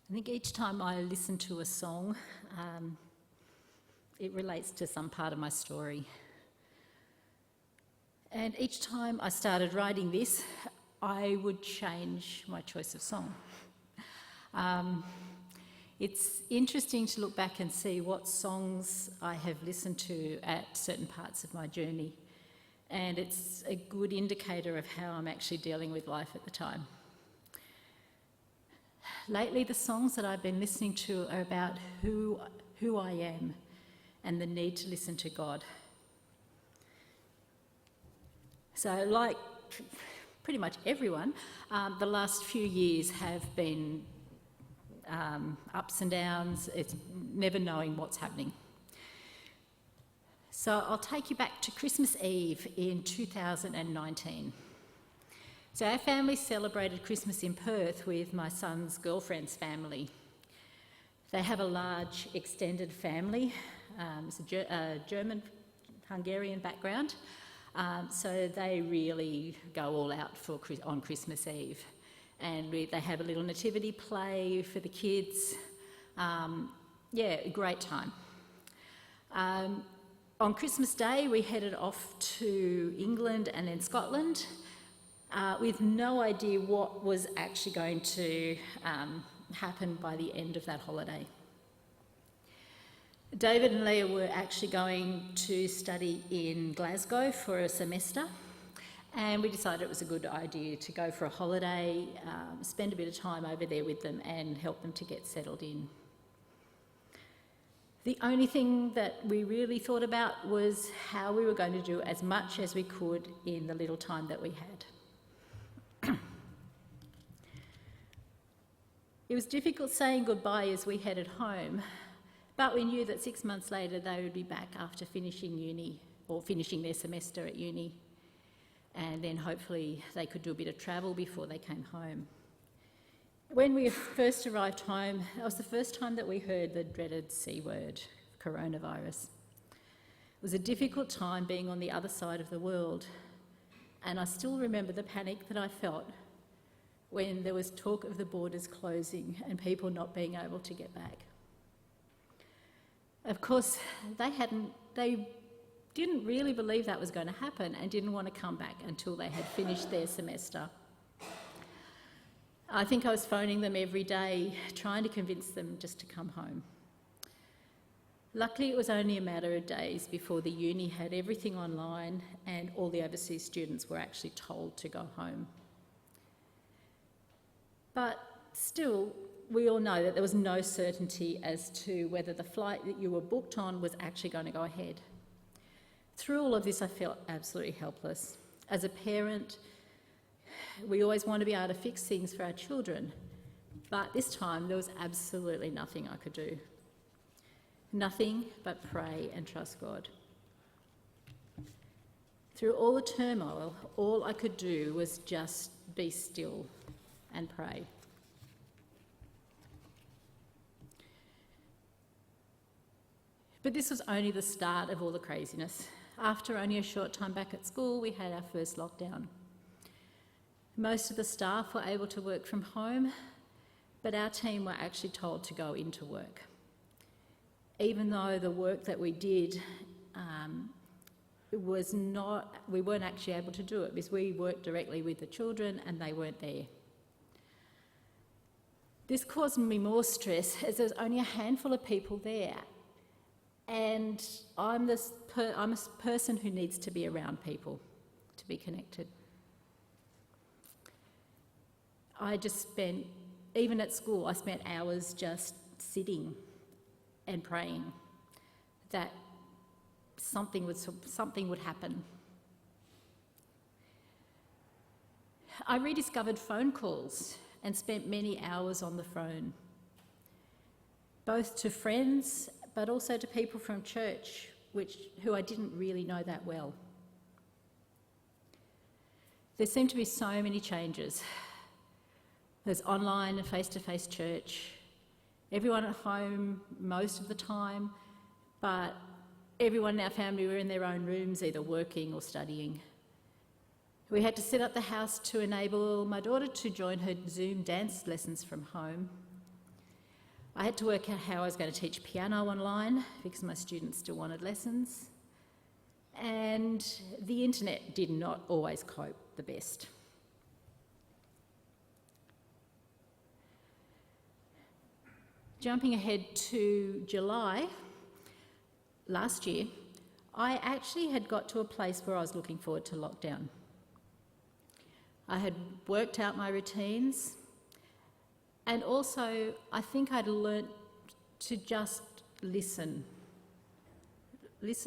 I think each time I listen to a song, it relates to some part of my story. And each time I started writing this, I would change my choice of song. It's interesting to look back and see what songs I have listened to at certain parts of my journey, and it's a good indicator of how I'm actually dealing with life at the time. Lately, the songs that I've been listening to are about who I am and the need to listen to God. So, like pretty much everyone, the last few years have been ups and downs. It's never knowing what's happening. So I'll take you back to Christmas Eve in 2019. So our family celebrated Christmas in Perth with my son's girlfriend's family. They have a large extended family. It's a German, Hungarian background. So they really go all out on Christmas Eve. And they have a little nativity play for the kids. A great time. On Christmas Day, we headed off to England and then Scotland with no idea what was actually going to happen by the end of that holiday. David and Leah were actually going to study in Glasgow for a semester. And we decided it was a good idea to go for a holiday, spend a bit of time over there with them and help them to get settled in. The only thing that we really thought about was how we were going to do as much as we could in the little time that we had. It was difficult saying goodbye as we headed home, but we knew that 6 months later they would be back after finishing uni or finishing their semester at uni. And then hopefully they could do a bit of travel before they came home. When we first arrived home, that was the first time that we heard the dreaded C word, coronavirus. It was a difficult time being on the other side of the world, and I still remember the panic that I felt when there was talk of the borders closing and people not being able to get back. Of course, they didn't really believe that was going to happen and didn't want to come back until they had finished their semester. I think I was phoning them every day, trying to convince them just to come home. Luckily, it was only a matter of days before the uni had everything online and all the overseas students were actually told to go home. But still, we all know that there was no certainty as to whether the flight that you were booked on was actually going to go ahead. Through all of this, I felt absolutely helpless. As a parent, we always want to be able to fix things for our children, but this time there was absolutely nothing I could do. Nothing but pray and trust God. Through all the turmoil, all I could do was just be still and pray. But this was only the start of all the craziness. After only a short time back at school, we had our first lockdown. Most of the staff were able to work from home, but our team were actually told to go into work. Even though the work that we did we weren't actually able to do it because we worked directly with the children and they weren't there. This caused me more stress as there was only a handful of people there. And I'm a person who needs to be around people, to be connected. Even at school, I spent hours just sitting and praying that something would happen. I rediscovered phone calls and spent many hours on the phone, both to friends but also to people from church who I didn't really know that well. There seemed to be so many changes. There's online and face-to-face church, everyone at home most of the time, but everyone in our family were in their own rooms, either working or studying. We had to set up the house to enable my daughter to join her Zoom dance lessons from home. I had to work out how I was going to teach piano online because my students still wanted lessons. And the internet did not always cope the best. Jumping ahead to July last year, I actually had got to a place where I was looking forward to lockdown. I had worked out my routines, and also I think I'd learnt to just listen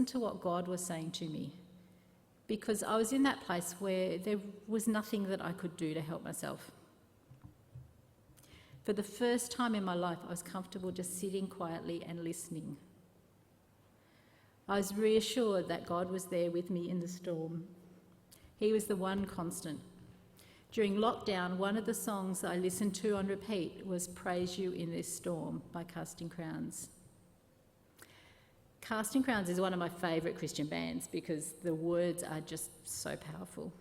to what God was saying to me, because I was in that place where there was nothing that I could do to help myself. For the first time in my life, I was comfortable just sitting quietly and listening. I was reassured that God was there with me in the storm. He was the one constant. During lockdown, one of the songs I listened to on repeat was Praise You in This Storm by Casting Crowns. Casting Crowns is one of my favourite Christian bands because the words are just so powerful.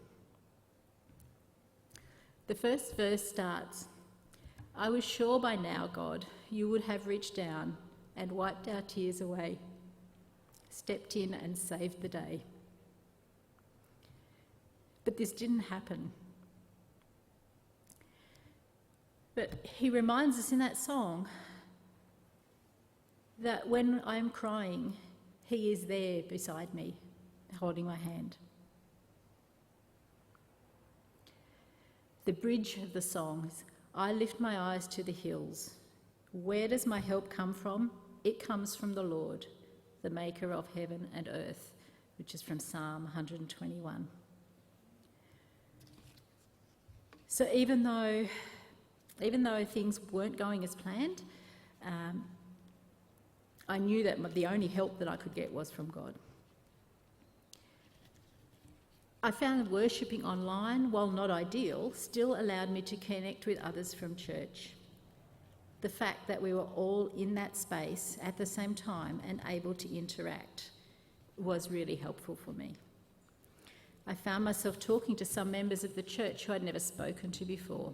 The first verse starts, "I was sure by now, God, you would have reached down and wiped our tears away, stepped in and saved the day." But this didn't happen. But he reminds us in that song that when I'm crying, he is there beside me, holding my hand. The bridge of the song is, "I lift my eyes to the hills. Where does my help come from? It comes from the Lord, the maker of heaven and earth," which is from Psalm 121. So even though things weren't going as planned, I knew that the only help that I could get was from God. I found worshipping online, while not ideal, still allowed me to connect with others from church. The fact that we were all in that space at the same time and able to interact was really helpful for me. I found myself talking to some members of the church who I'd never spoken to before.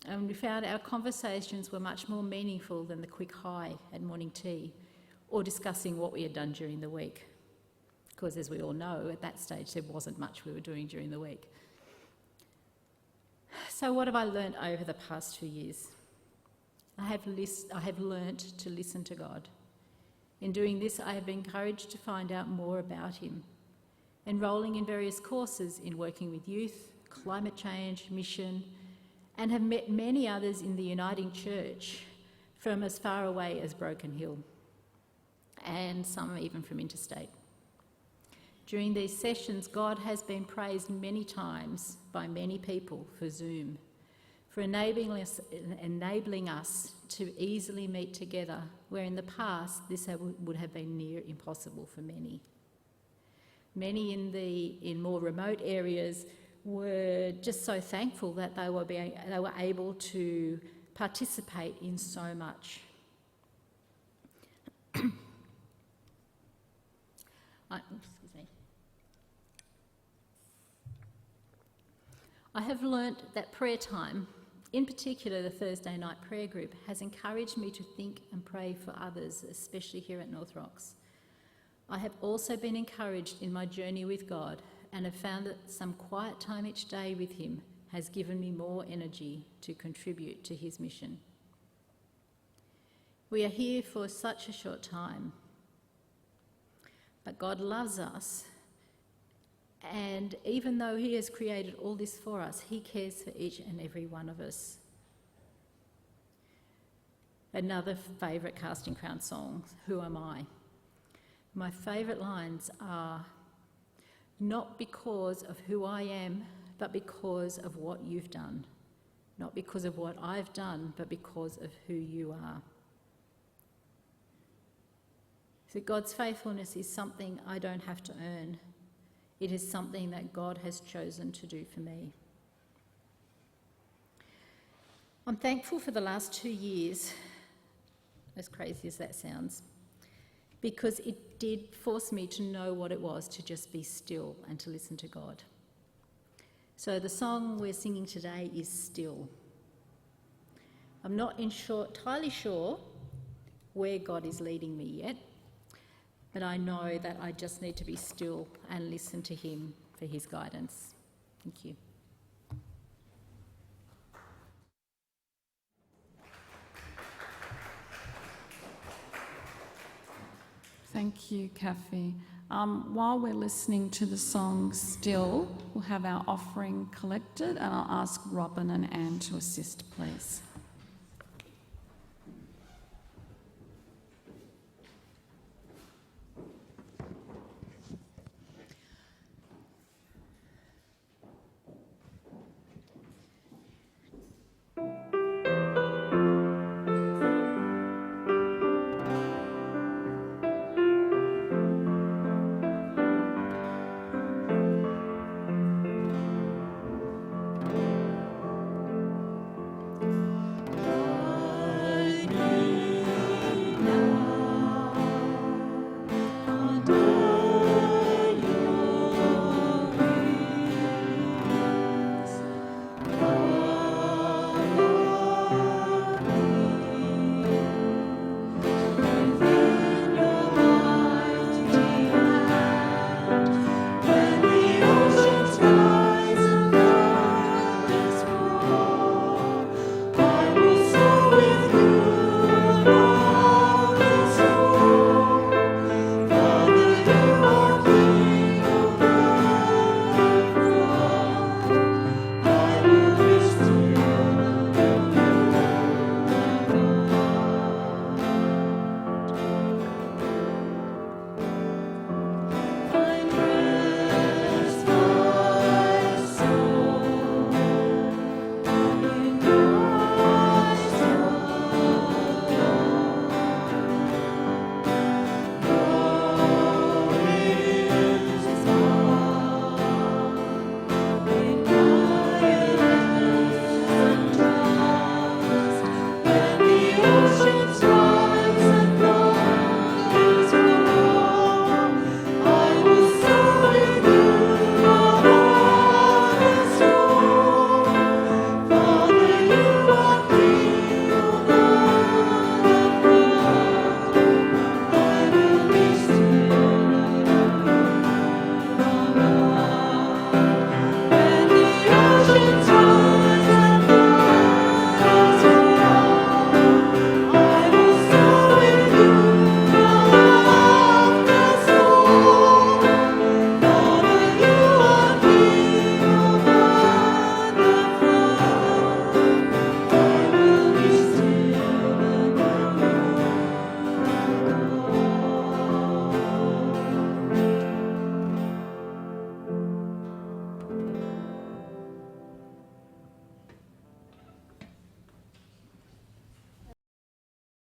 And we found our conversations were much more meaningful than the quick hi at morning tea or discussing what we had done during the week. Because as we all know, at that stage there wasn't much we were doing during the week. So what have I learned over the past 2 years? I have learnt to listen to God. In doing this, I have been encouraged to find out more about him, enrolling in various courses in working with youth, climate change, mission, and have met many others in the Uniting Church from as far away as Broken Hill, and some even from interstate. During these sessions, God has been praised many times by many people for Zoom, for enabling us to easily meet together, where in the past this would have been near impossible for many. Many in more remote areas were just so thankful that they were able to participate in so much. I have learnt that prayer time, in particular the Thursday night prayer group, has encouraged me to think and pray for others, especially here at North Rocks. I have also been encouraged in my journey with God and have found that some quiet time each day with him has given me more energy to contribute to his mission. We are here for such a short time, but God loves us, and even though he has created all this for us, he cares for each and every one of us. Another favourite Casting Crown song, Who Am I? My favourite lines are, "Not because of who I am, but because of what you've done. Not because of what I've done, but because of who you are." So God's faithfulness is something I don't have to earn. It is something that God has chosen to do for me. I'm thankful for the last 2 years, as crazy as that sounds, because it did force me to know what it was to just be still and to listen to God. So the song we're singing today is Still. I'm not entirely sure where God is leading me yet, but I know that I just need to be still and listen to him for his guidance. Thank you. Thank you, Cathy. While we're listening to the song Still, we'll have our offering collected, and I'll ask Robin and Anne to assist, please.